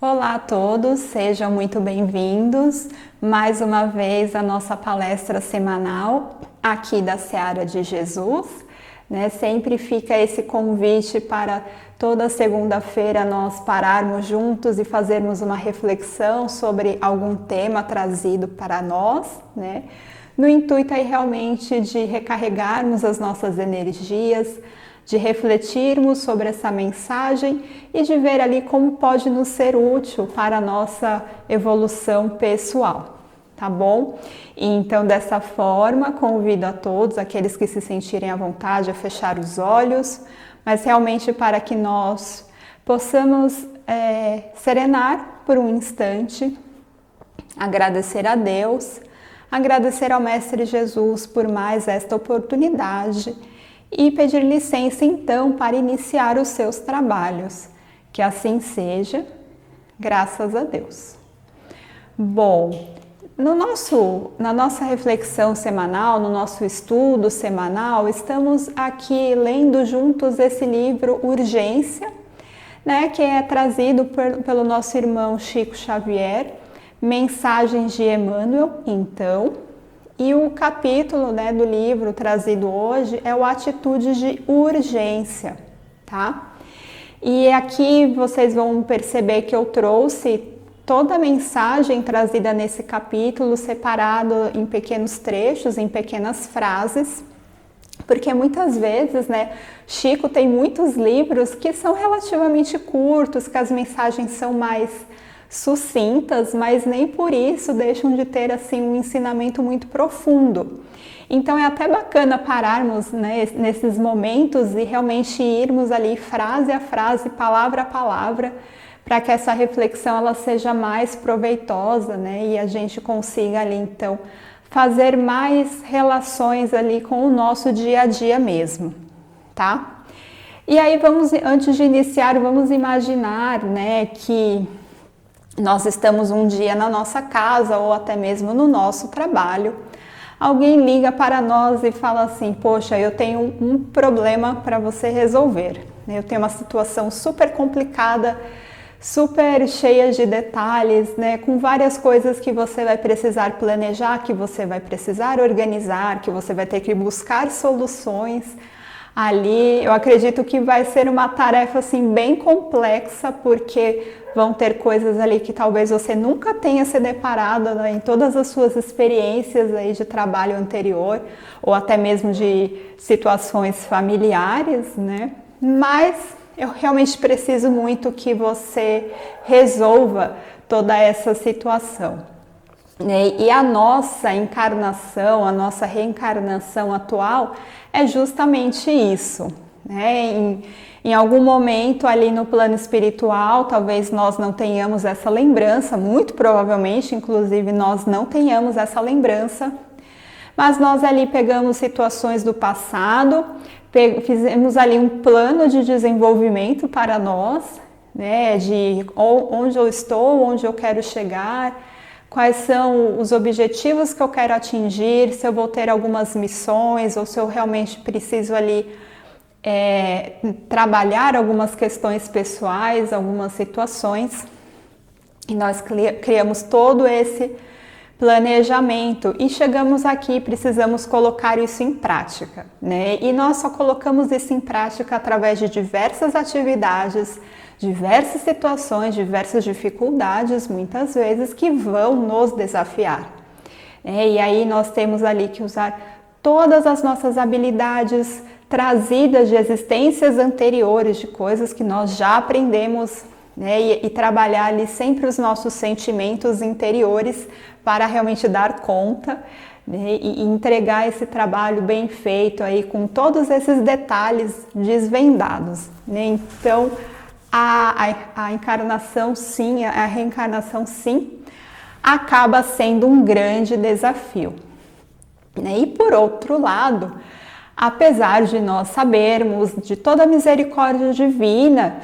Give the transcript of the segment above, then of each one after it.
Olá a todos, sejam muito bem-vindos mais uma vez à nossa palestra semanal aqui da Seara de Jesus. Sempre fica esse convite para toda segunda-feira nós pararmos juntos e fazermos uma reflexão sobre algum tema trazido para nós, no intuito aí realmente de recarregarmos as nossas energias, de refletirmos sobre essa mensagem e de ver ali como pode nos ser útil para a nossa evolução pessoal, tá bom? E então, dessa forma, convido a todos, aqueles que se sentirem à vontade, a fechar os olhos, mas realmente para que nós possamos serenar por um instante, agradecer a Deus, agradecer ao Mestre Jesus por mais esta oportunidade e pedir licença então para iniciar os seus trabalhos. Que assim seja, graças a Deus. Bom, na nossa reflexão semanal, no nosso estudo semanal, estamos aqui lendo juntos esse livro Urgência, que é trazido pelo nosso irmão Chico Xavier, Mensagens de Emmanuel, então. E o capítulo do livro trazido hoje é o Atitudes de Urgência, tá? E aqui vocês vão perceber que eu trouxe toda a mensagem trazida nesse capítulo separado em pequenos trechos, em pequenas frases, porque muitas vezes, Chico tem muitos livros que são relativamente curtos, que as mensagens são mais sucintas, mas nem por isso deixam de ter assim um ensinamento muito profundo. Então é até bacana pararmos nesses momentos e realmente irmos ali frase a frase, palavra a palavra, para que essa reflexão ela seja mais proveitosa, e a gente consiga ali então fazer mais relações ali com o nosso dia a dia mesmo, tá? E aí antes de iniciar, vamos imaginar, que nós estamos um dia na nossa casa ou até mesmo no nosso trabalho. Alguém liga para nós e fala assim: poxa, eu tenho um problema para você resolver. Eu tenho uma situação super complicada, super cheia de detalhes, com várias coisas que você vai precisar planejar, que você vai precisar organizar, que você vai ter que buscar soluções. Ali, eu acredito que vai ser uma tarefa assim bem complexa, porque vão ter coisas ali que talvez você nunca tenha se deparado em todas as suas experiências aí de trabalho anterior, ou até mesmo de situações familiares, Mas eu realmente preciso muito que você resolva toda essa situação. E a nossa encarnação, a nossa reencarnação atual é justamente isso. Em algum momento ali no plano espiritual, talvez nós não tenhamos essa lembrança, muito provavelmente, inclusive, nós não tenhamos essa lembrança, mas nós ali pegamos situações do passado, fizemos ali um plano de desenvolvimento para nós, de onde eu estou, onde eu quero chegar, quais são os objetivos que eu quero atingir, se eu vou ter algumas missões ou se eu realmente preciso ali trabalhar algumas questões pessoais, algumas situações. E nós criamos todo esse planejamento e chegamos aqui, precisamos colocar isso em prática, E nós só colocamos isso em prática através de diversas atividades, diversas situações, diversas dificuldades, muitas vezes, que vão nos desafiar. E aí nós temos ali que usar todas as nossas habilidades trazidas de existências anteriores, de coisas que nós já aprendemos, e trabalhar ali sempre os nossos sentimentos interiores para realmente dar conta, e entregar esse trabalho bem feito aí com todos esses detalhes desvendados, Então, a encarnação sim, a reencarnação sim, acaba sendo um grande desafio. E por outro lado, apesar de nós sabermos de toda a misericórdia divina,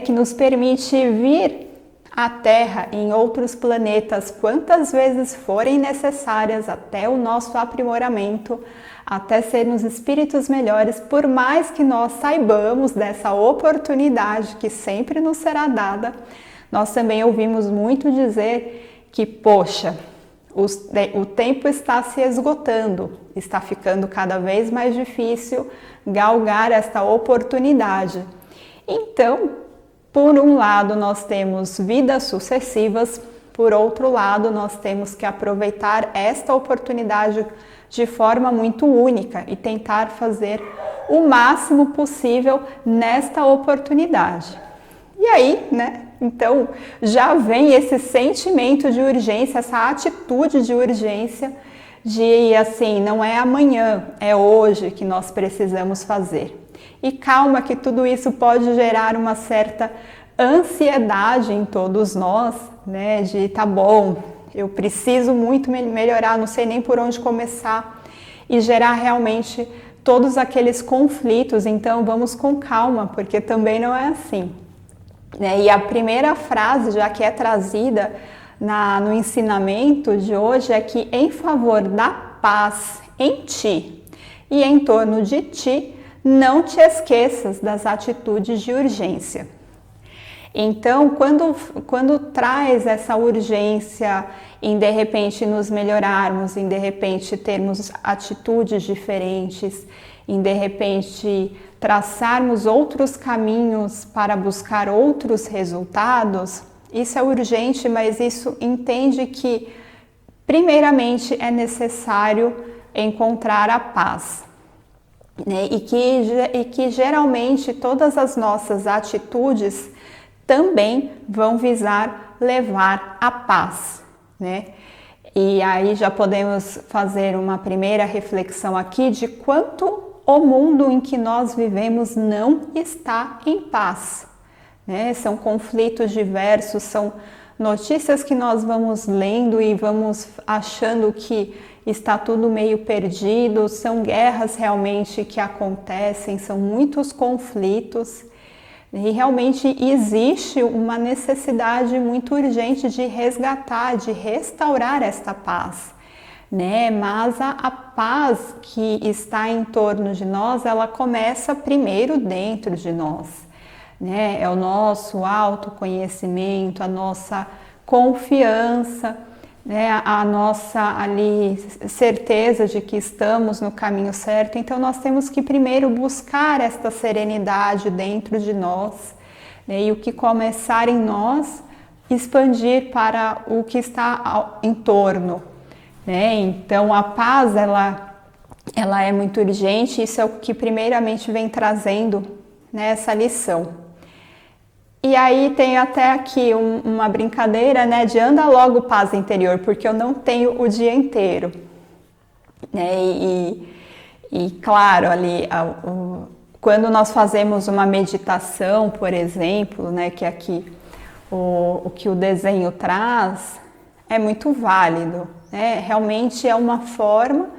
que nos permite vir à Terra em outros planetas quantas vezes forem necessárias até o nosso aprimoramento, até sermos espíritos melhores, por mais que nós saibamos dessa oportunidade que sempre nos será dada, nós também ouvimos muito dizer que, poxa, o tempo está se esgotando, está ficando cada vez mais difícil galgar esta oportunidade. Então, por um lado, nós temos vidas sucessivas, por outro lado, nós temos que aproveitar esta oportunidade de forma muito única e tentar fazer o máximo possível nesta oportunidade. E aí, né? Então, já vem esse sentimento de urgência, essa atitude de urgência de, assim, não é amanhã, é hoje que nós precisamos fazer. E calma que tudo isso pode gerar uma certa ansiedade em todos nós, né? De, tá bom, eu preciso muito melhorar, não sei nem por onde começar, e gerar realmente todos aqueles conflitos. Então, vamos com calma, porque também não é assim. E a primeira frase, já que é trazida no ensinamento de hoje, é que em favor da paz em ti e em torno de ti, não te esqueças das atitudes de urgência. Então, quando traz essa urgência em de repente nos melhorarmos, em de repente termos atitudes diferentes, em de repente traçarmos outros caminhos para buscar outros resultados, isso é urgente, mas isso entende que primeiramente é necessário encontrar a paz, né? E que geralmente todas as nossas atitudes também vão visar levar a paz, né? E aí já podemos fazer uma primeira reflexão aqui de quanto o mundo em que nós vivemos não está em paz, né? São conflitos diversos, são notícias que nós vamos lendo e vamos achando que está tudo meio perdido, são guerras realmente que acontecem, são muitos conflitos e realmente existe uma necessidade muito urgente de resgatar, de restaurar esta paz. Né? Mas a paz que está em torno de nós, ela começa primeiro dentro de nós, né? É o nosso autoconhecimento, a nossa confiança, né? A nossa ali certeza de que estamos no caminho certo. Então nós temos que primeiro buscar esta serenidade dentro de nós, né? E o que começar em nós, expandir para o que está em torno. Né? Então a paz ela é muito urgente, isso é o que primeiramente vem trazendo, né, essa lição. E aí tem até aqui uma brincadeira, né, de anda logo paz interior, porque eu não tenho o dia inteiro, né? E claro, ali quando nós fazemos uma meditação, por exemplo, né, que aqui o que o desenho traz é muito válido. Realmente é uma forma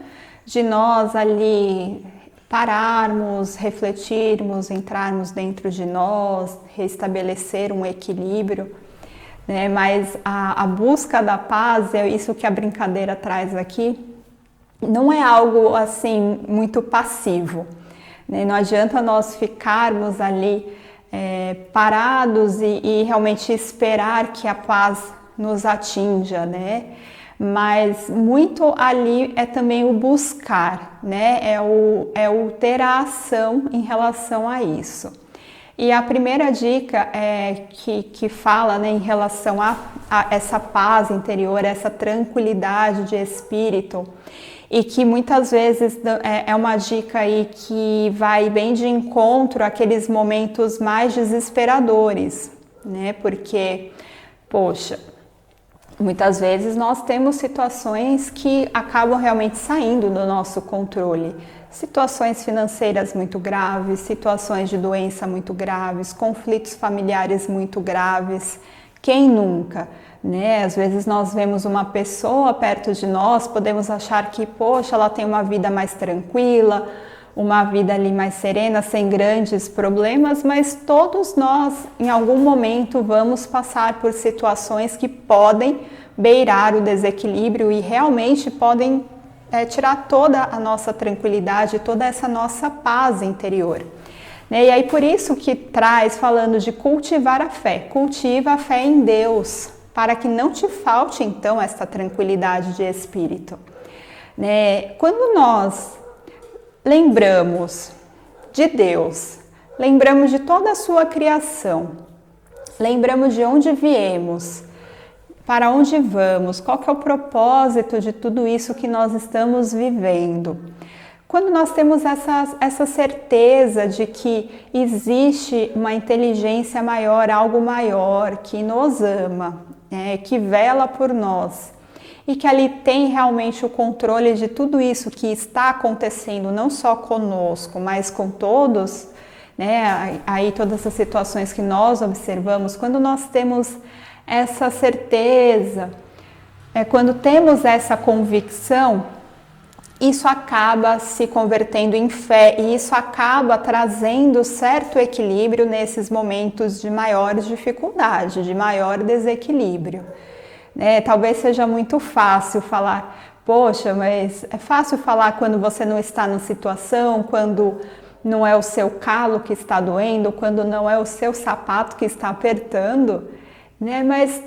de nós ali pararmos, refletirmos, entrarmos dentro de nós, restabelecer um equilíbrio, né? Mas a busca da paz, é isso que a brincadeira traz aqui, não é algo assim muito passivo, né? Não adianta nós ficarmos ali parados e realmente esperar que a paz nos atinja, né? Mas muito ali é também o buscar, né? É o ter a ação em relação a isso. E a primeira dica que fala, né, em relação a essa paz interior, essa tranquilidade de espírito, e que muitas vezes é uma dica aí que vai bem de encontro àqueles momentos mais desesperadores, né? Porque, poxa, muitas vezes nós temos situações que acabam realmente saindo do nosso controle. Situações financeiras muito graves, situações de doença muito graves, conflitos familiares muito graves. Quem nunca, né? Às vezes nós vemos uma pessoa perto de nós, podemos achar que, poxa, ela tem uma vida mais tranquila, uma vida ali mais serena, sem grandes problemas, mas todos nós, em algum momento, vamos passar por situações que podem beirar o desequilíbrio e realmente podem tirar toda a nossa tranquilidade, toda essa nossa paz interior. né? E aí por isso que traz falando de cultivar a fé. Cultiva a fé em Deus, para que não te falte então essa tranquilidade de espírito, né? Quando nós lembramos de Deus, lembramos de toda a sua criação, lembramos de onde viemos, para onde vamos, qual que é o propósito de tudo isso que nós estamos vivendo. Quando nós temos essa certeza de que existe uma inteligência maior, algo maior, que nos ama, que vela por nós, e que ali tem realmente o controle de tudo isso que está acontecendo, não só conosco, mas com todos, né? Aí todas essas situações que nós observamos, quando nós temos essa certeza, quando temos essa convicção, isso acaba se convertendo em fé e isso acaba trazendo certo equilíbrio nesses momentos de maior dificuldade, de maior desequilíbrio. Talvez seja muito fácil falar, poxa, mas é fácil falar quando você não está na situação, quando não é o seu calo que está doendo, quando não é o seu sapato que está apertando, né? Mas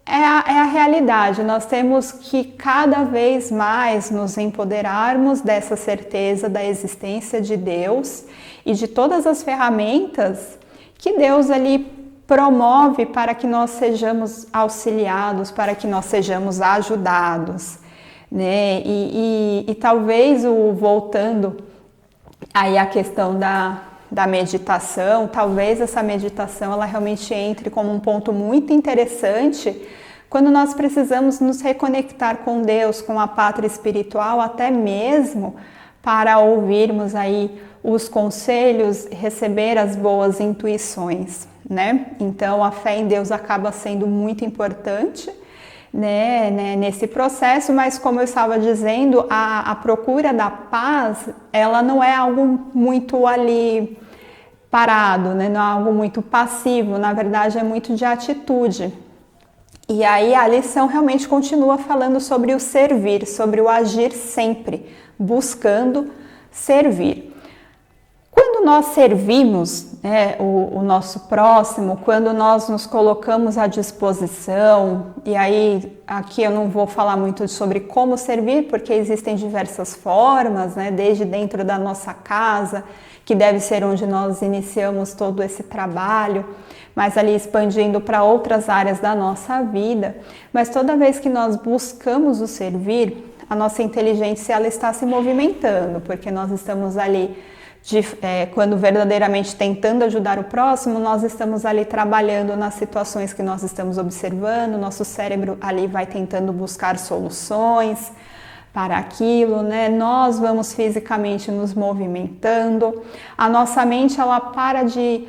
é a realidade, nós temos que cada vez mais nos empoderarmos dessa certeza da existência de Deus e de todas as ferramentas que Deus ali promove para que nós sejamos auxiliados, para que nós sejamos ajudados, né? E talvez voltando aí a questão da meditação, talvez essa meditação ela realmente entre como um ponto muito interessante quando nós precisamos nos reconectar com Deus, com a pátria espiritual, até mesmo para ouvirmos aí os conselhos, receber as boas intuições, né? Então a fé em Deus acaba sendo muito importante, né, nesse processo, mas como eu estava dizendo, a procura da paz, ela não é algo muito ali parado, né, não é algo muito passivo, na verdade é muito de atitude. E aí a lição realmente continua falando sobre o servir, sobre o agir sempre, buscando servir. Quando nós servimos o nosso próximo, quando nós nos colocamos à disposição, e aí aqui eu não vou falar muito sobre como servir, porque existem diversas formas, né, desde dentro da nossa casa, que deve ser onde nós iniciamos todo esse trabalho, mas ali expandindo para outras áreas da nossa vida. Mas toda vez que nós buscamos o servir, a nossa inteligência ela está se movimentando, porque nós estamos ali quando verdadeiramente tentando ajudar o próximo, nós estamos ali trabalhando nas situações que nós estamos observando, nosso cérebro ali vai tentando buscar soluções para aquilo, né? Nós vamos fisicamente nos movimentando, a nossa mente ela para de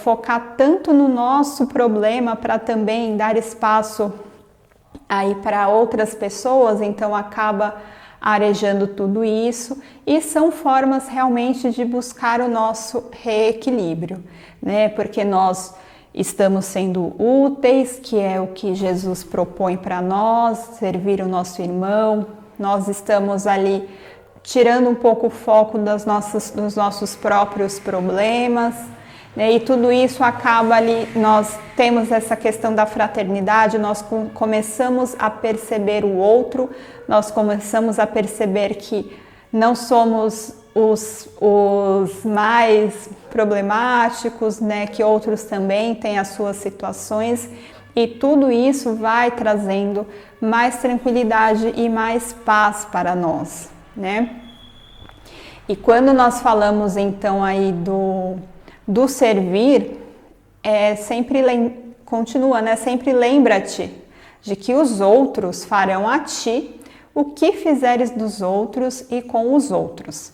focar tanto no nosso problema para também dar espaço aí para outras pessoas, então acaba arejando tudo isso, e são formas realmente de buscar o nosso reequilíbrio, né? Porque nós estamos sendo úteis, que é o que Jesus propõe para nós, servir o nosso irmão, nós estamos ali tirando um pouco o foco dos nossos próprios problemas, né? E tudo isso acaba ali, nós temos essa questão da fraternidade, nós começamos a perceber o outro, nós começamos a perceber que não somos os mais problemáticos, né? Que outros também têm as suas situações, e tudo isso vai trazendo mais tranquilidade e mais paz para nós, né? E quando nós falamos então aí do servir, continua, né? Sempre lembra-te de que os outros farão a ti o que fizeres dos outros e com os outros.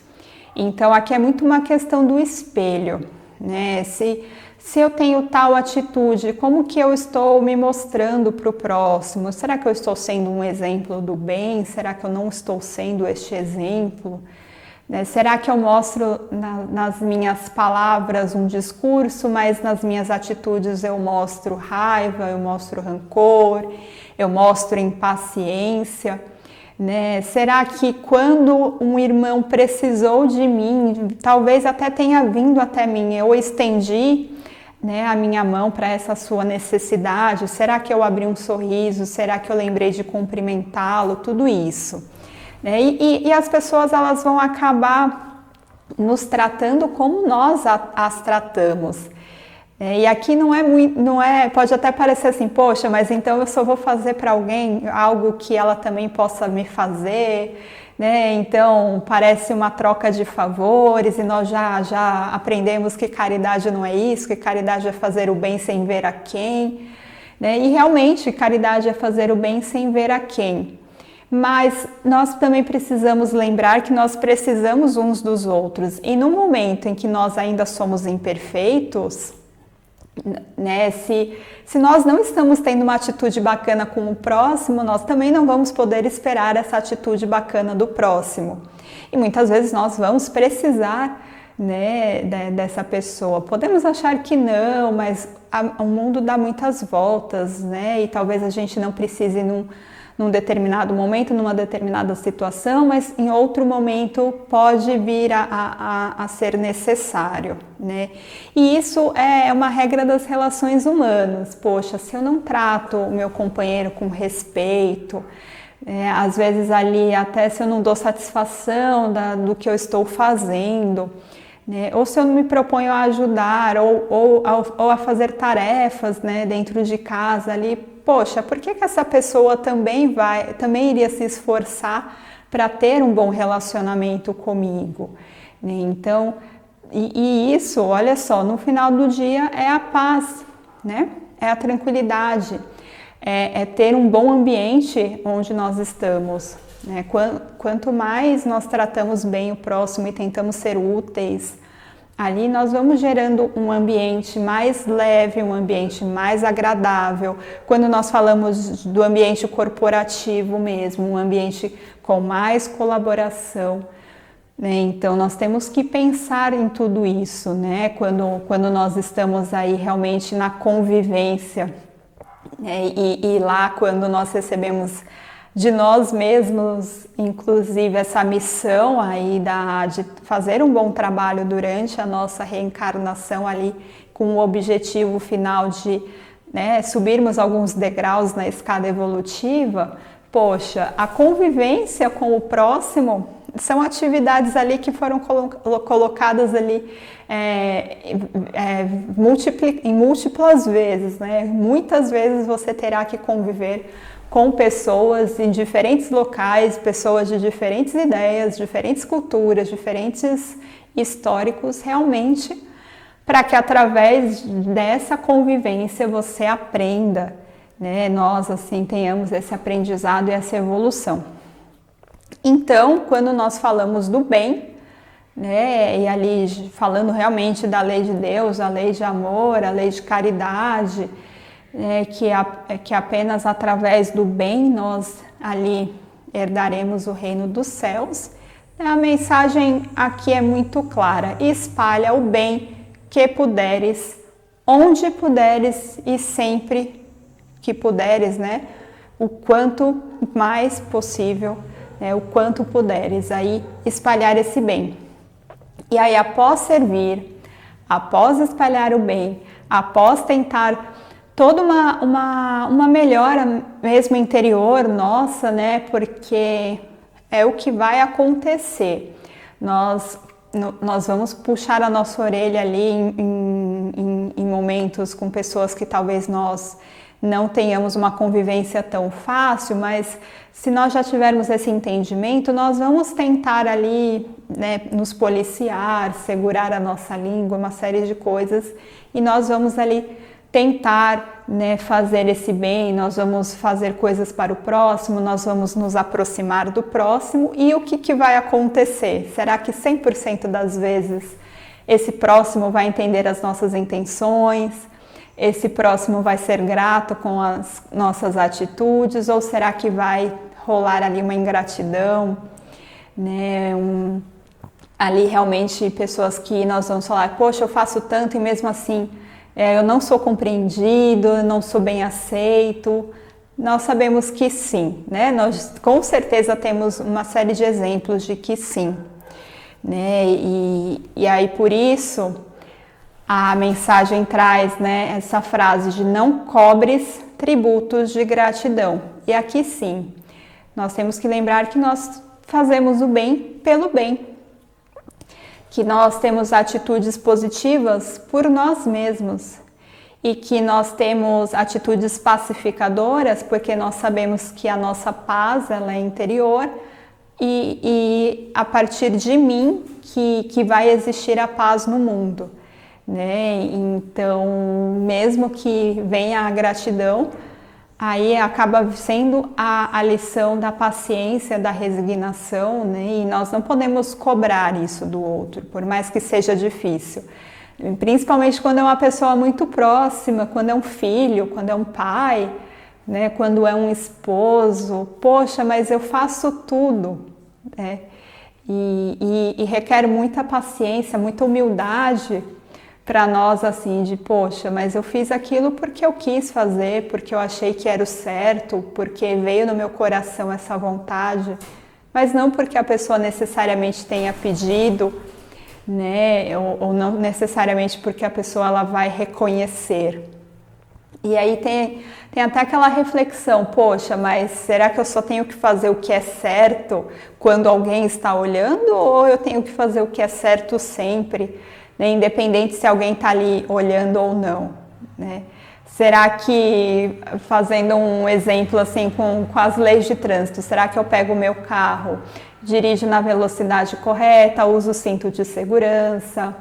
Então aqui é muito uma questão do espelho, né? Se eu tenho tal atitude, como que eu estou me mostrando para o próximo? Será que eu estou sendo um exemplo do bem? Será que eu não estou sendo este exemplo? Será que eu mostro nas minhas palavras um discurso, mas nas minhas atitudes eu mostro raiva, eu mostro rancor, eu mostro impaciência? né? Será que quando um irmão precisou de mim, talvez até tenha vindo até mim, eu estendi, né, a minha mão para essa sua necessidade? Será que eu abri um sorriso? Será que eu lembrei de cumprimentá-lo? Tudo isso, né? E as pessoas, elas vão acabar nos tratando como nós as tratamos. E aqui pode até parecer assim, poxa, mas então eu só vou fazer para alguém algo que ela também possa me fazer, né? Então parece uma troca de favores, e nós já aprendemos que caridade não é isso, que caridade é fazer o bem sem ver a quem, né? E realmente caridade é fazer o bem sem ver a quem. Mas nós também precisamos lembrar que nós precisamos uns dos outros, e no momento em que nós ainda somos imperfeitos, né, se nós não estamos tendo uma atitude bacana com o próximo, nós também não vamos poder esperar essa atitude bacana do próximo. E muitas vezes nós vamos precisar, né, dessa pessoa. Podemos achar que não, mas o mundo dá muitas voltas, né, e talvez a gente não precise num determinado momento, numa determinada situação, mas em outro momento pode vir a ser necessário, né? E isso é uma regra das relações humanas. Poxa, se eu não trato o meu companheiro com respeito, às vezes ali até se eu não dou satisfação do que eu estou fazendo, né? Ou se eu não me proponho a ajudar ou a fazer tarefas, né, dentro de casa ali, poxa, por que essa pessoa também iria se esforçar para ter um bom relacionamento comigo? Então, e isso, olha só, no final do dia é a paz, né? É a tranquilidade, é ter um bom ambiente onde nós estamos, né? Quanto mais nós tratamos bem o próximo e tentamos ser úteis, ali nós vamos gerando um ambiente mais leve, um ambiente mais agradável. Quando nós falamos do ambiente corporativo mesmo, um ambiente com mais colaboração, né? Então nós temos que pensar em tudo isso, né? Quando nós estamos aí realmente na convivência, né? E lá quando nós recebemos de nós mesmos, inclusive, essa missão aí de fazer um bom trabalho durante a nossa reencarnação ali, com o objetivo final de, né, subirmos alguns degraus na escada evolutiva. Poxa, a convivência com o próximo são atividades ali que foram colocadas ali em múltiplas vezes, né? Muitas vezes você terá que conviver com pessoas em diferentes locais, pessoas de diferentes ideias, diferentes culturas, diferentes históricos, realmente, para que através dessa convivência você aprenda, né? Nós, assim, tenhamos esse aprendizado e essa evolução. Então, quando nós falamos do bem, né, e ali falando realmente da lei de Deus, a lei de amor, a lei de caridade, que apenas através do bem nós ali herdaremos o reino dos céus, a mensagem aqui é muito clara: espalha o bem que puderes, onde puderes e sempre que puderes, né? O quanto mais possível, né? O quanto puderes aí espalhar esse bem. E aí, após servir, após espalhar o bem, após tentar toda uma melhora mesmo interior nossa, né? Porque é o que vai acontecer. Nós vamos puxar a nossa orelha ali em momentos com pessoas que talvez nós não tenhamos uma convivência tão fácil, mas se nós já tivermos esse entendimento, nós vamos tentar ali, né, nos policiar, segurar a nossa língua, uma série de coisas, e nós vamos ali tentar, né, fazer esse bem, nós vamos fazer coisas para o próximo, nós vamos nos aproximar do próximo. E o que vai acontecer? Será que 100% das vezes esse próximo vai entender as nossas intenções? Esse próximo vai ser grato com as nossas atitudes? Ou será que vai rolar ali uma ingratidão, né? Ali realmente pessoas que nós vamos falar: poxa, eu faço tanto e mesmo assim eu não sou compreendido, eu não sou bem aceito, Nós sabemos que sim, né? Nós com certeza temos uma série de exemplos de que sim, né? E aí por isso a mensagem traz, né, essa frase de não cobres tributos de gratidão. E aqui sim, nós temos que lembrar que nós fazemos o bem pelo bem, que nós temos atitudes positivas por nós mesmos e que nós temos atitudes pacificadoras porque nós sabemos que a nossa paz ela é interior e a partir de mim que vai existir a paz no mundo, né? Então, mesmo que venha a gratidão, aí acaba sendo a lição da paciência, da resignação, né? E nós não podemos cobrar isso do outro, por mais que seja difícil. Principalmente quando é uma pessoa muito próxima, quando é um filho, quando é um pai, né? Quando é um esposo. Poxa, mas eu faço tudo, né? E requer muita paciência, muita humildade para nós, assim, de poxa, mas eu fiz aquilo porque eu quis fazer, porque eu achei que era o certo, porque veio no meu coração essa vontade, mas não porque a pessoa necessariamente tenha pedido, né, ou não necessariamente porque a pessoa ela vai reconhecer. E aí tem até aquela reflexão, poxa, mas será que eu só tenho que fazer o que é certo quando alguém está olhando, ou eu tenho que fazer o que é certo sempre? Independente se alguém está ali olhando ou não, né? Será que, fazendo um exemplo assim com as leis de trânsito, será que eu pego o meu carro, dirijo na velocidade correta, uso o cinto de segurança,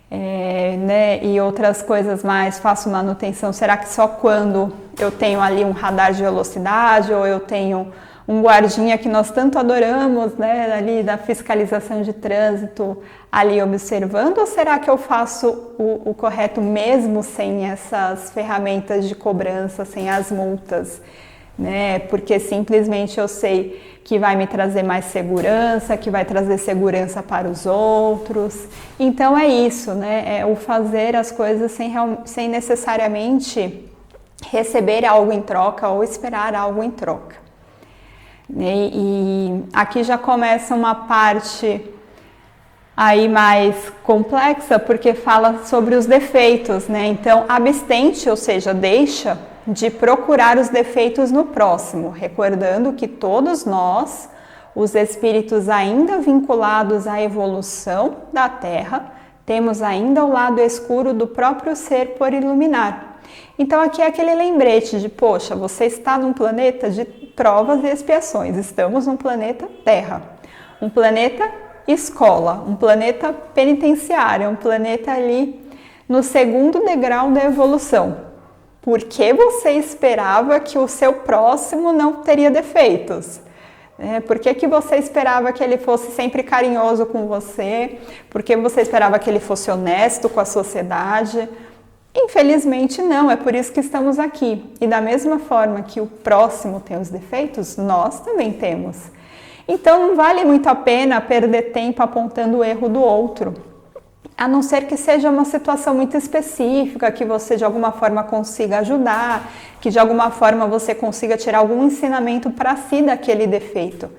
né? E outras coisas mais, faço manutenção? Será que só quando eu tenho ali um radar de velocidade ou eu tenho um guardinha que nós tanto adoramos, né, ali da fiscalização de trânsito, ali observando, ou será que eu faço o correto mesmo sem essas ferramentas de cobrança, sem as multas, né? Porque simplesmente eu sei que vai me trazer mais segurança, que vai trazer segurança para os outros. Então é isso, né? É o fazer as coisas sem necessariamente receber algo em troca ou esperar algo em troca. E aqui já começa uma parte aí mais complexa, porque fala sobre os defeitos, né? Então, abstente, ou seja, deixa de procurar os defeitos no próximo, recordando que todos nós, os espíritos ainda vinculados à evolução da Terra, temos ainda o lado escuro do próprio ser por iluminar. Então aqui é aquele lembrete de, poxa, você está num planeta de provas e expiações, estamos num planeta Terra, um planeta escola, um planeta penitenciário, um planeta ali no segundo degrau da evolução. Por que você esperava que o seu próximo não teria defeitos? Por que você esperava que ele fosse sempre carinhoso com você? Por que você esperava que ele fosse honesto com a sociedade? Infelizmente não, é por isso que estamos aqui. E da mesma forma que o próximo tem os defeitos, nós também temos. Então não vale muito a pena perder tempo apontando o erro do outro, a não ser que seja uma situação muito específica, que você de alguma forma consiga ajudar, que de alguma forma você consiga tirar algum ensinamento para si daquele defeito.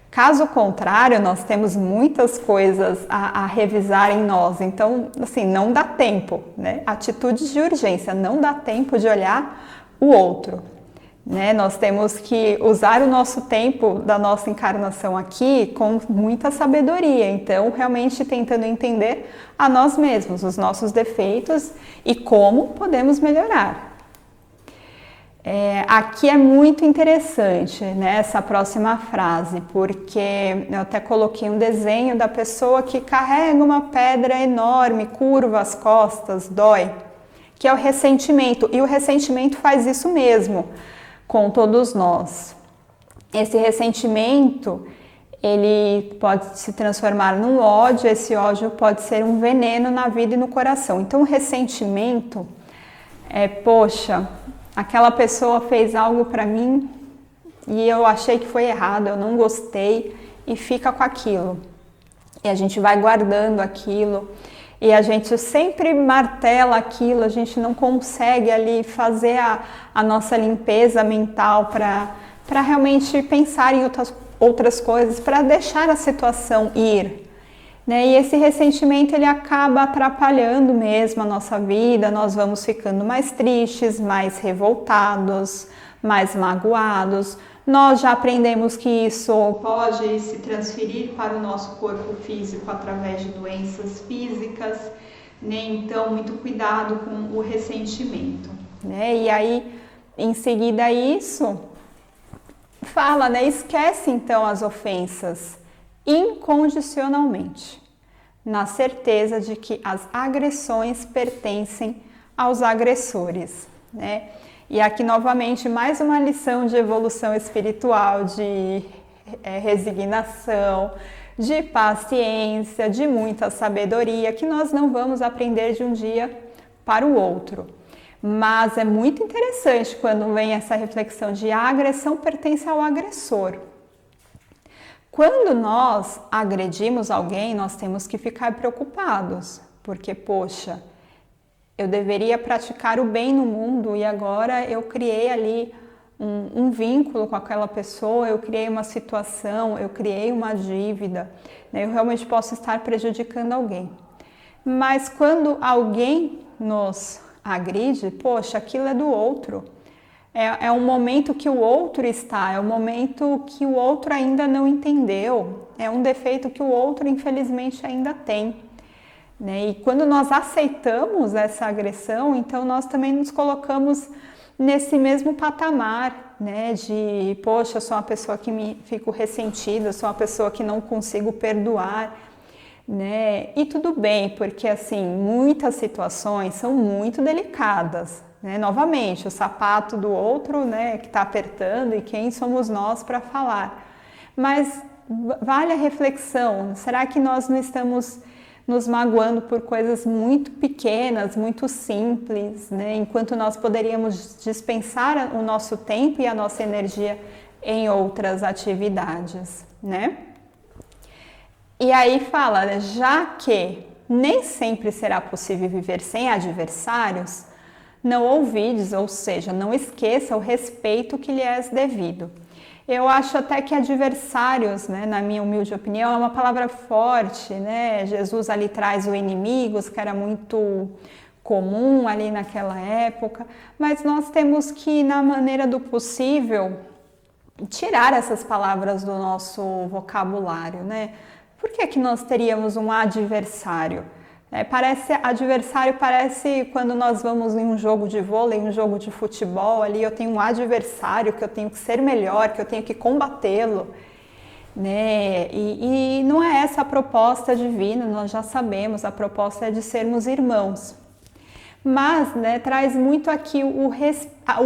Caso contrário, nós temos muitas coisas a revisar em nós, então, assim, não dá tempo, né? Atitudes de urgência, não dá tempo de olhar o outro, né? Nós temos que usar o nosso tempo da nossa encarnação aqui com muita sabedoria, então, realmente tentando entender a nós mesmos, os nossos defeitos e como podemos melhorar. Aqui é muito interessante, né, essa próxima frase, porque eu até coloquei um desenho da pessoa que carrega uma pedra enorme, curva as costas, dói, que é o ressentimento, e o ressentimento faz isso mesmo com todos nós. Esse ressentimento, ele pode se transformar num ódio, esse ódio pode ser um veneno na vida e no coração. Então o ressentimento poxa, aquela pessoa fez algo para mim e eu achei que foi errado, eu não gostei, e fica com aquilo. E a gente vai guardando aquilo e a gente sempre martela aquilo, a gente não consegue ali fazer a nossa limpeza mental para realmente pensar em outras coisas, para deixar a situação ir. Né? E esse ressentimento ele acaba atrapalhando mesmo a nossa vida, nós vamos ficando mais tristes, mais revoltados, mais magoados. Nós já aprendemos que isso pode se transferir para o nosso corpo físico através de doenças físicas, né? Então, muito cuidado com o ressentimento. Né? E aí, em seguida isso, fala, né? Esquece então as ofensas incondicionalmente, na certeza de que as agressões pertencem aos agressores, né? E aqui novamente mais uma lição de evolução espiritual, de resignação, de paciência, de muita sabedoria, que nós não vamos aprender de um dia para o outro. Mas é muito interessante quando vem essa reflexão de a agressão pertence ao agressor. Quando nós agredimos alguém, nós temos que ficar preocupados, porque, poxa, eu deveria praticar o bem no mundo e agora eu criei ali um vínculo com aquela pessoa, eu criei uma situação, eu criei uma dívida, né? Eu realmente posso estar prejudicando alguém. Mas quando alguém nos agride, poxa, aquilo é do outro. É um momento que o outro está, é um momento que o outro ainda não entendeu, é um defeito que o outro infelizmente ainda tem. Né? E quando nós aceitamos essa agressão, então nós também nos colocamos nesse mesmo patamar, né? De, poxa, eu sou uma pessoa que fico ressentida, sou uma pessoa que não consigo perdoar, né? E tudo bem, porque assim, muitas situações são muito delicadas, né? Novamente, o sapato do outro, né, que está apertando e quem somos nós para falar. Mas vale a reflexão, será que nós não estamos nos magoando por coisas muito pequenas, muito simples, né? Enquanto nós poderíamos dispensar o nosso tempo e a nossa energia em outras atividades, né? E aí fala, né, já que nem sempre será possível viver sem adversários, não ouvides, ou seja, não esqueça o respeito que lhe é devido. Eu acho até que adversários, né, na minha humilde opinião, é uma palavra forte, né? Jesus ali traz o inimigos, que era muito comum ali naquela época, mas nós temos que, na maneira do possível, tirar essas palavras do nosso vocabulário, né? Por que nós teríamos um adversário? Adversário parece quando nós vamos em um jogo de vôlei, um jogo de futebol, ali eu tenho um adversário que eu tenho que ser melhor, que eu tenho que combatê-lo, né? E não é essa a proposta divina, nós já sabemos, a proposta é de sermos irmãos. Mas, né, traz muito aqui o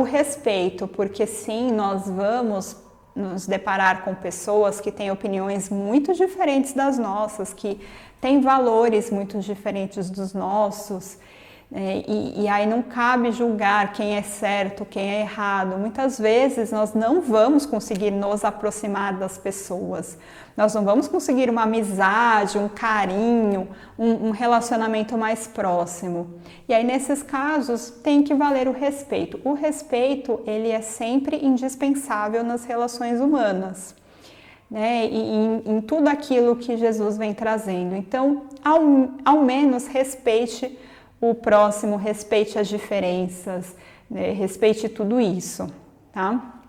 respeito, porque sim, nós vamos nos deparar com pessoas que têm opiniões muito diferentes das nossas, que têm valores muito diferentes dos nossos, e aí não cabe julgar quem é certo, quem é errado. Muitas vezes nós não vamos conseguir nos aproximar das pessoas, nós não vamos conseguir uma amizade, um carinho, um relacionamento mais próximo. E aí nesses casos tem que valer o respeito. O respeito, ele é sempre indispensável nas relações humanas, né? E em tudo aquilo que Jesus vem trazendo. Então, ao menos respeite o próximo, respeite as diferenças, né? Respeite tudo isso, tá?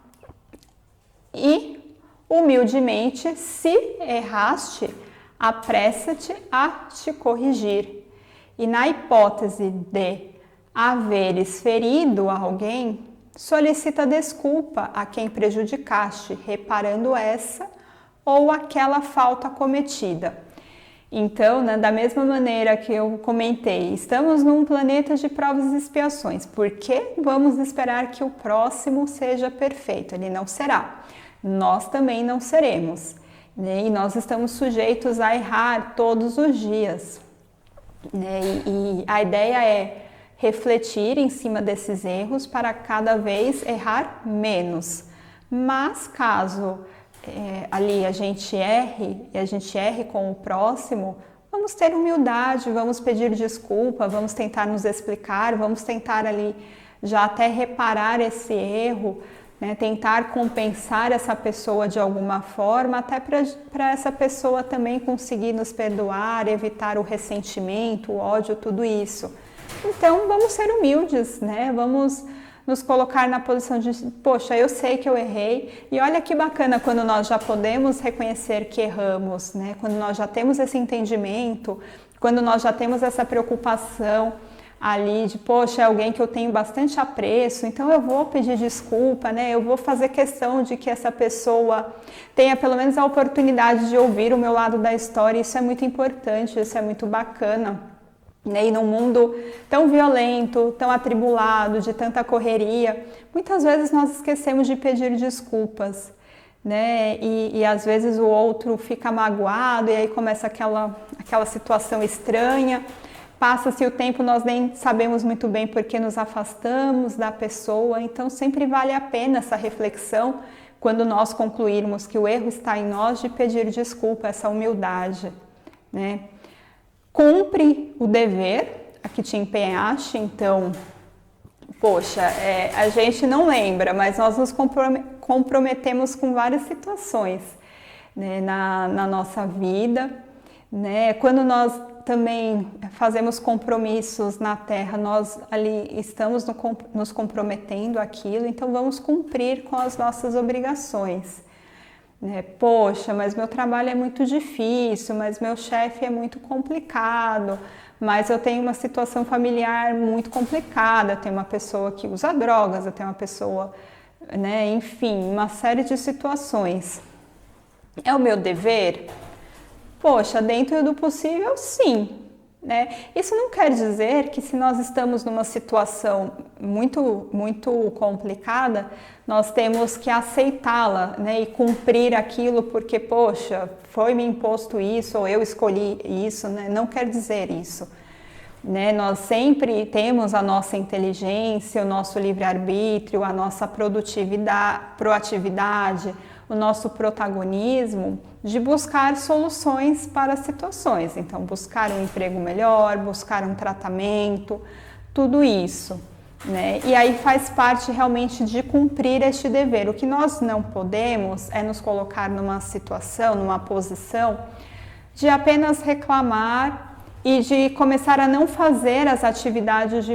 E, humildemente, se erraste, apressa-te a te corrigir. E na hipótese de haveres ferido alguém, solicita desculpa a quem prejudicaste, reparando essa ou aquela falta cometida. Então, né, da mesma maneira que eu comentei, estamos num planeta de provas e expiações. Por que vamos esperar que o próximo seja perfeito? Ele não será. Nós também não seremos. Né? E nós estamos sujeitos a errar todos os dias. Né? E a ideia é refletir em cima desses erros para cada vez errar menos. Mas caso ali a gente erre com o próximo, vamos ter humildade, vamos pedir desculpa, vamos tentar nos explicar, vamos tentar ali já até reparar esse erro, né? Tentar compensar essa pessoa de alguma forma, até para essa pessoa também conseguir nos perdoar, evitar o ressentimento, o ódio, tudo isso. Então vamos ser humildes, né? Vamos nos colocar na posição de, poxa, eu sei que eu errei, e olha que bacana quando nós já podemos reconhecer que erramos, né? Quando nós já temos esse entendimento, quando nós já temos essa preocupação ali de, poxa, é alguém que eu tenho bastante apreço, então eu vou pedir desculpa, né? Eu vou fazer questão de que essa pessoa tenha pelo menos a oportunidade de ouvir o meu lado da história. Isso é muito importante, isso é muito bacana. E num mundo tão violento, tão atribulado, de tanta correria, muitas vezes nós esquecemos de pedir desculpas, né? E às vezes o outro fica magoado e aí começa aquela situação estranha. Passa-se o tempo, nós nem sabemos muito bem por que nos afastamos da pessoa. Então sempre vale a pena essa reflexão quando nós concluirmos que o erro está em nós, de pedir desculpa, essa humildade, né? Cumpre o dever a que te empenhaste. Então, poxa, a gente não lembra, mas nós nos comprometemos com várias situações, né, na nossa vida, né? Quando nós também fazemos compromissos na terra, nós ali estamos nos comprometendo àquilo, então vamos cumprir com as nossas obrigações. Poxa, mas meu trabalho é muito difícil, mas meu chefe é muito complicado, mas eu tenho uma situação familiar muito complicada, eu tenho uma pessoa que usa drogas, eu tenho uma pessoa, né, enfim, uma série de situações. É o meu dever? Poxa, dentro do possível, sim. Né? Isso não quer dizer que se nós estamos numa situação muito, muito complicada, nós temos que aceitá-la, né? E cumprir aquilo porque, poxa, foi me imposto isso ou eu escolhi isso, né? Não quer dizer isso. Né? Nós sempre temos a nossa inteligência, o nosso livre-arbítrio, a nossa proatividade, o nosso protagonismo de buscar soluções para situações. Então, buscar um emprego melhor, buscar um tratamento, tudo isso, né? E aí faz parte realmente de cumprir este dever. O que nós não podemos é nos colocar numa situação, numa posição de apenas reclamar e de começar a não fazer as atividades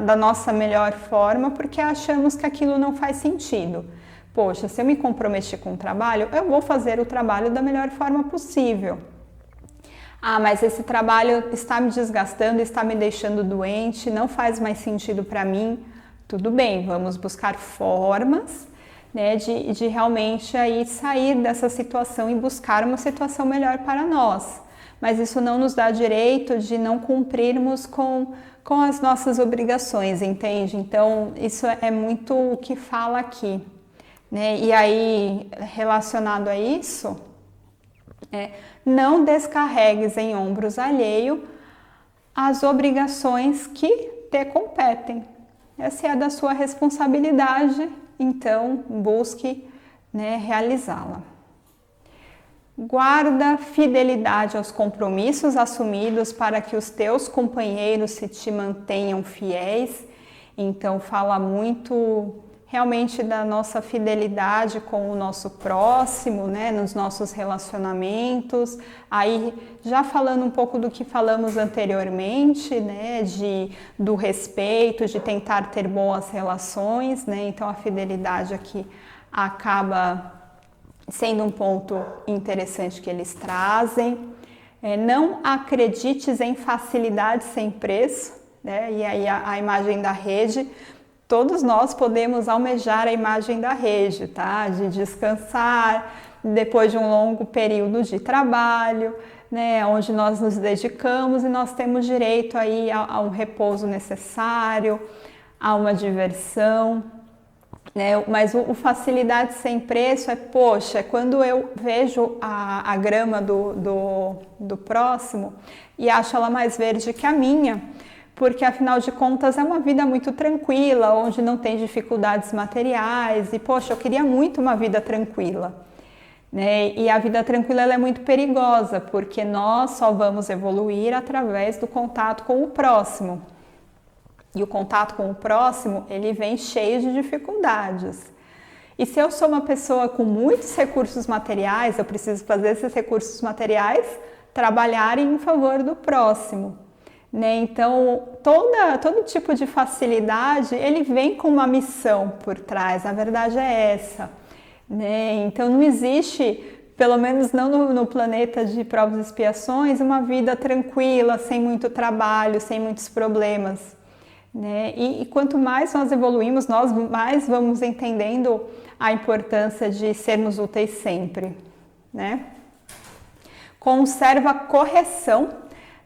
da nossa melhor forma, porque achamos que aquilo não faz sentido. Poxa, se eu me comprometi com o trabalho, eu vou fazer o trabalho da melhor forma possível. Ah, mas esse trabalho está me desgastando, está me deixando doente, não faz mais sentido para mim. Tudo bem, vamos buscar formas, né, de realmente aí sair dessa situação e buscar uma situação melhor para nós. Mas isso não nos dá direito de não cumprirmos com as nossas obrigações, entende? Então, isso é muito o que fala aqui. Né? E aí, relacionado a isso, não descarregues em ombros alheio as obrigações que te competem. Essa é a da sua responsabilidade, então busque, né, realizá-la. Guarda fidelidade aos compromissos assumidos para que os teus companheiros se te mantenham fiéis. Então fala muito realmente da nossa fidelidade com o nosso próximo, né, nos nossos relacionamentos. Aí, já falando um pouco do que falamos anteriormente, né, do respeito, de tentar ter boas relações, né, então a fidelidade aqui acaba sendo um ponto interessante que eles trazem. Não acredites em facilidade sem preço, né, e aí a imagem da rede. Todos nós podemos almejar a imagem da rede, tá? De descansar depois de um longo período de trabalho, né? Onde nós nos dedicamos e nós temos direito aí a um repouso necessário, a uma diversão, né? Mas o facilidade sem preço poxa, quando eu vejo a grama do próximo e acho ela mais verde que a minha, porque afinal de contas é uma vida muito tranquila, onde não tem dificuldades materiais e, poxa, eu queria muito uma vida tranquila. né? E a vida tranquila ela é muito perigosa, porque nós só vamos evoluir através do contato com o próximo. E o contato com o próximo, ele vem cheio de dificuldades. E se eu sou uma pessoa com muitos recursos materiais, eu preciso fazer esses recursos materiais trabalharem em favor do próximo, né? Então, todo tipo de facilidade, ele vem com uma missão por trás, a verdade é essa, né? Então, não existe, pelo menos não no planeta de provas e expiações, uma vida tranquila, sem muito trabalho, sem muitos problemas, né? E quanto mais nós evoluímos, nós mais vamos entendendo a importância de sermos úteis sempre, né? Conserva correção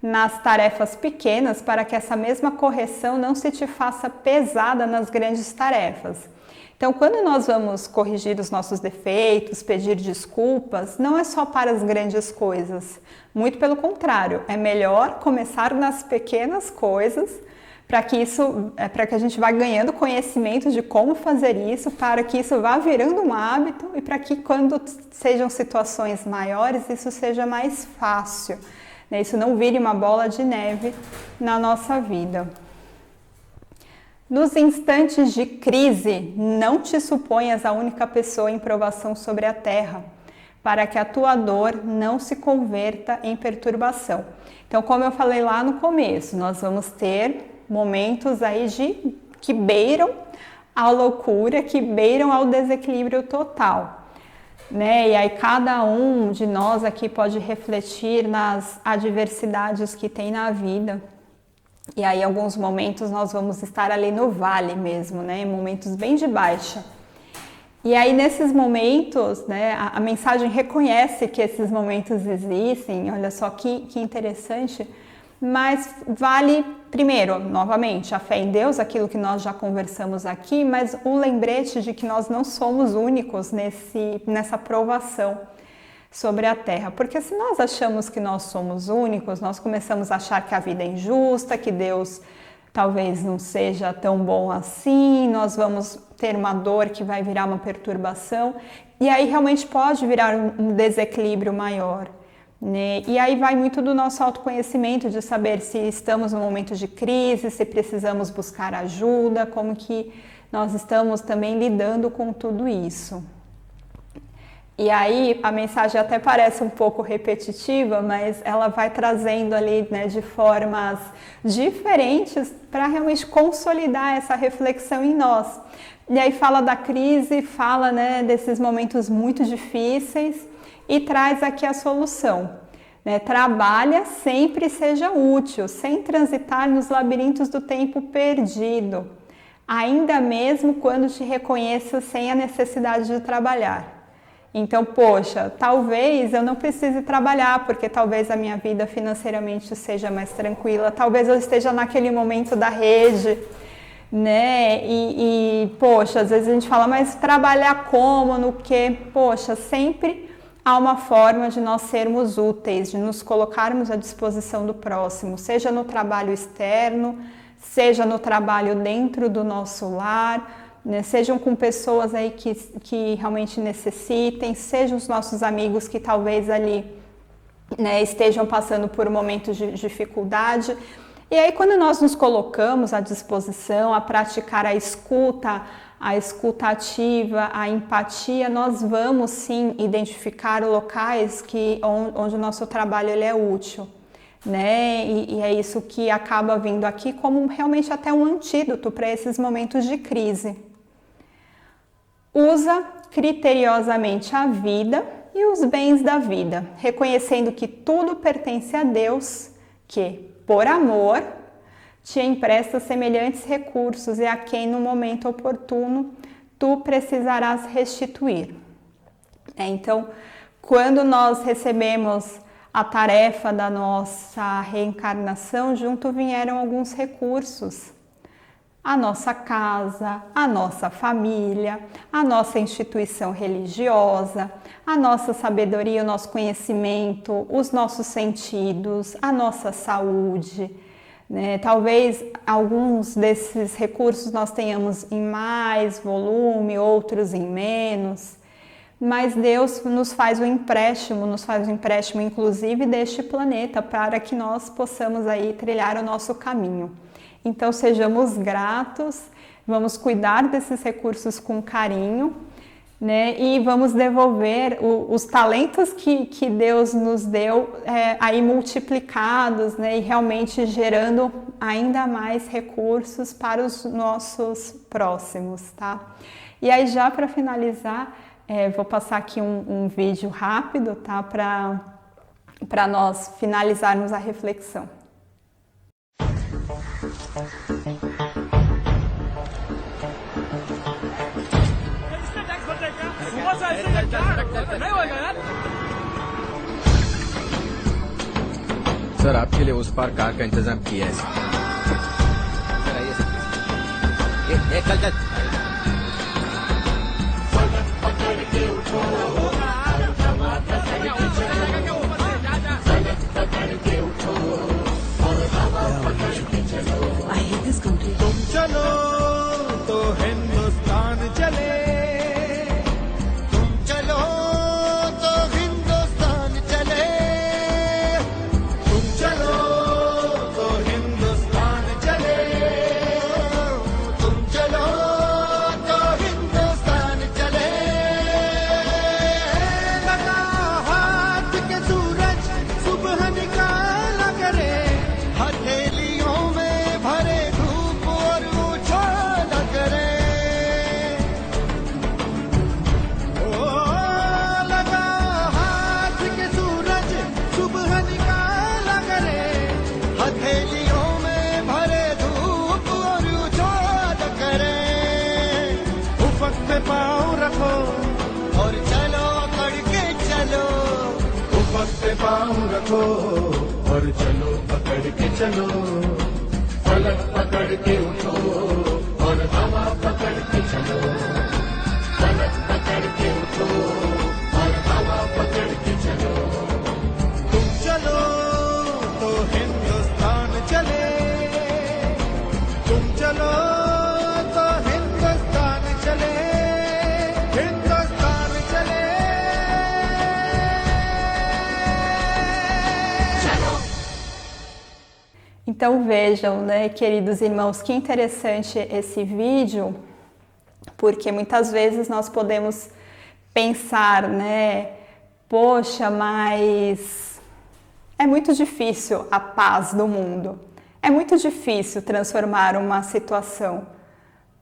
nas tarefas pequenas para que essa mesma correção não se te faça pesada nas grandes tarefas. Então, quando nós vamos corrigir os nossos defeitos, pedir desculpas, não é só para as grandes coisas. Muito pelo contrário, é melhor começar nas pequenas coisas para que a gente vá ganhando conhecimento de como fazer isso, para que isso vá virando um hábito e para que quando sejam situações maiores, isso seja mais fácil, né? Isso não vire uma bola de neve na nossa vida. Nos instantes de crise, não te suponhas a única pessoa em provação sobre a terra, para que a tua dor não se converta em perturbação. Então, como eu falei lá no começo, nós vamos ter momentos aí que beiram a loucura, que beiram ao desequilíbrio total, né? E aí cada um de nós aqui pode refletir nas adversidades que tem na vida. E aí, em alguns momentos, nós vamos estar ali no vale mesmo, né? Momentos bem de baixa. E aí, nesses momentos, né, a mensagem reconhece que esses momentos existem, olha só que interessante, mas vale, primeiro, novamente, a fé em Deus, aquilo que nós já conversamos aqui, mas o lembrete de que nós não somos únicos nessa provação sobre a Terra. Porque se nós achamos que nós somos únicos, nós começamos a achar que a vida é injusta, que Deus talvez não seja tão bom assim, nós vamos ter uma dor que vai virar uma perturbação, e aí realmente pode virar um desequilíbrio maior, né? E aí vai muito do nosso autoconhecimento, de saber se estamos num momento de crise, se precisamos buscar ajuda, como que nós estamos também lidando com tudo isso. E aí a mensagem até parece um pouco repetitiva, mas ela vai trazendo ali, né, de formas diferentes para realmente consolidar essa reflexão em nós. E aí fala da crise, fala, né, desses momentos muito difíceis e traz aqui a solução, né? Trabalha sempre seja útil, sem transitar nos labirintos do tempo perdido, ainda mesmo quando te reconheça sem a necessidade de trabalhar. Então, poxa, talvez eu não precise trabalhar, porque talvez a minha vida financeiramente seja mais tranquila, talvez eu esteja naquele momento da rede, né? Poxa, às vezes a gente fala, mas trabalhar como, no quê? Poxa, sempre há uma forma de nós sermos úteis, de nos colocarmos à disposição do próximo, seja no trabalho externo, seja no trabalho dentro do nosso lar, né? Sejam com pessoas aí que realmente necessitem, sejam os nossos amigos que talvez ali, né, estejam passando por momentos de dificuldade. E aí quando nós nos colocamos à disposição a praticar a escuta ativa, a empatia, nós vamos sim identificar locais onde o nosso trabalho ele é útil, né? E é isso que acaba vindo aqui como realmente até um antídoto para esses momentos de crise. Usa criteriosamente a vida e os bens da vida, reconhecendo que tudo pertence a Deus, que, por amor, te empresta semelhantes recursos e a quem no momento oportuno tu precisarás restituir. Então, quando nós recebemos a tarefa da nossa reencarnação, junto vieram alguns recursos. A nossa casa, a nossa família, a nossa instituição religiosa, a nossa sabedoria, o nosso conhecimento, os nossos sentidos, a nossa saúde, né? Talvez alguns desses recursos nós tenhamos em mais volume, outros em menos, mas Deus nos faz um empréstimo inclusive deste planeta, para que nós possamos aí trilhar o nosso caminho. Então sejamos gratos, vamos cuidar desses recursos com carinho, né? E vamos devolver os talentos que Deus nos deu aí multiplicados, né? E realmente gerando ainda mais recursos para os nossos próximos, tá? E aí já para finalizar, vou passar aqui um vídeo rápido, tá? Para nós finalizarmos a reflexão. Sir आपके लिए उस पार कार का इंतजाम किया है सर आइए सर चल चल I hate this country. तुम चलो तो हिंदुस्तान चले, तुम चलो तो हिंदुस्तान चले, तुम चलो तो हिंदुस्तान चले, तुम चलो तो हिंदुस्तान चले। लगा हाथ के सूरज सुबह निकाला करे, हथेलियों में भरे धूप और उछाला करे। ओ लगा हाथ के सूरज सुबह निकाला करे, हथेलियों में भरे धूप और उछाला करे। उफक पे पाँव रखो और चलो अकड़ के चलो, उफक पे पाँव रखो और चलो पकड़ के चलो, फलक पकड़ के उठो और हवा पकड़ के चलो, फलक पकड़ के उठो और हवा पकड़ के चलो। तुम चलो तो हिंदुस्तान चले, तुम चलो तो हिंदुस्तान चले, हिंदुस्तान चले। Então vejam, né, queridos irmãos, que interessante esse vídeo, porque muitas vezes nós podemos pensar, né, poxa, mas é muito difícil a paz do mundo, é muito difícil transformar uma situação.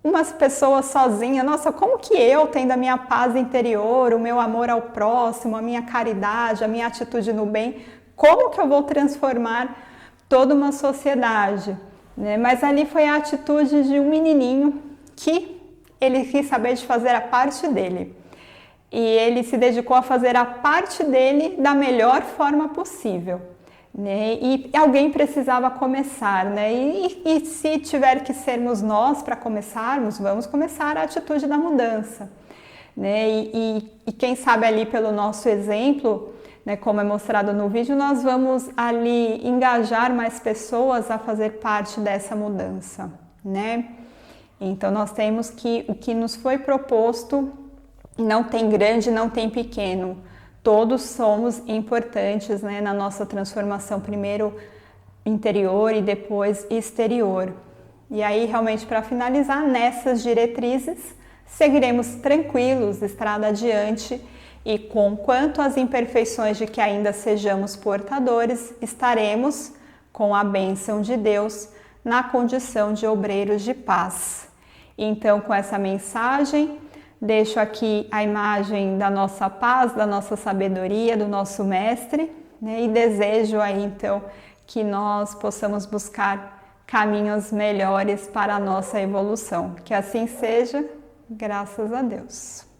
Umas pessoas sozinhas, nossa, como que eu, tendo a minha paz interior, o meu amor ao próximo, a minha caridade, a minha atitude no bem, como que eu vou transformar toda uma sociedade, né? Mas ali foi a atitude de um menininho que ele quis saber de fazer a parte dele. E ele se dedicou a fazer a parte dele da melhor forma possível, né? E alguém precisava começar, né? E se tiver que sermos nós para começarmos, vamos começar a atitude da mudança, né? E quem sabe ali pelo nosso exemplo, né, como é mostrado no vídeo, nós vamos ali engajar mais pessoas a fazer parte dessa mudança, né? Então nós temos que o que nos foi proposto não tem grande, não tem pequeno. Todos somos importantes, né, na nossa transformação, primeiro interior e depois exterior. E aí, realmente, para finalizar, nessas diretrizes, seguiremos tranquilos, estrada adiante, e com quanto às imperfeições de que ainda sejamos portadores, estaremos, com a bênção de Deus, na condição de obreiros de paz. Então, com essa mensagem, deixo aqui a imagem da nossa paz, da nossa sabedoria, do nosso Mestre, né? E desejo aí, então, que nós possamos buscar caminhos melhores para a nossa evolução. Que assim seja, graças a Deus.